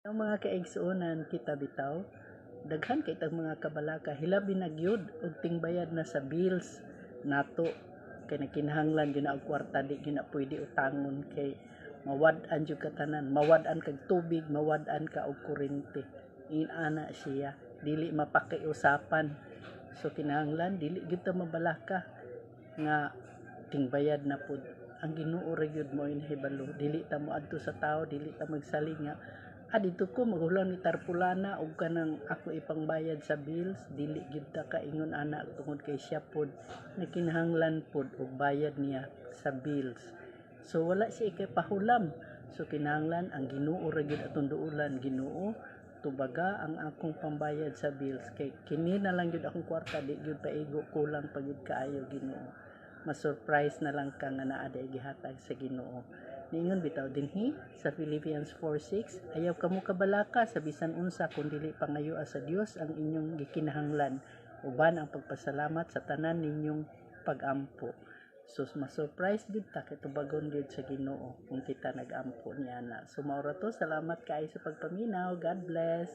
Ang mga kaigsuonan kita bitaw, daghan kay tag mga kabalaka hilabi na gyud og tingbayad na sa bills nato kay nakinahanglan gyud na og kwarta di gyud na pwede utangon kay mawad-an jud ka tanan, mawad-an kag tubig, mawad-an ka og kuryente. Ana siya dili mapakiusapan. So kinahanglan dili gyud ta mabalaka nga tingbayad na pud. Ang Ginoo ra gyud mo inahibalo, dili ta moadto sa tao, dili ta magsalig nga dito ko magulang ni tarpulana og kanang ako ipangbayad sa bills, dili gyud ta kaingon ana tungod kay siya pod nakinahanglan pod og bayad niya sa bills. So wala siya kay pahulam. So kinahanglan ang Ginoo ra gyud atong duulan. Ginoo, tubaga ang akong pambayad sa bills kay kini na lang gyud akong kwarta, di gyud paigo, kulang pa gyud kaayo Ginoo. Ma-surprise na lang ka nga naa day gihatag sa Ginoo. Niingon bitaw dinhi sa Philippians 4:6, ayaw kamo kabalaka sa bisan unsa kun dili pangayoa sa Dios ang inyong gikinahanglan, uban ang pagpasalamat sa tanan ninyong pag-ampo. So ma-surprise gid ta kay tubagon gid sa Ginoo kung kita nag-ampo niya na. So maura to, salamat kaayo sa pagpaminaw. God bless.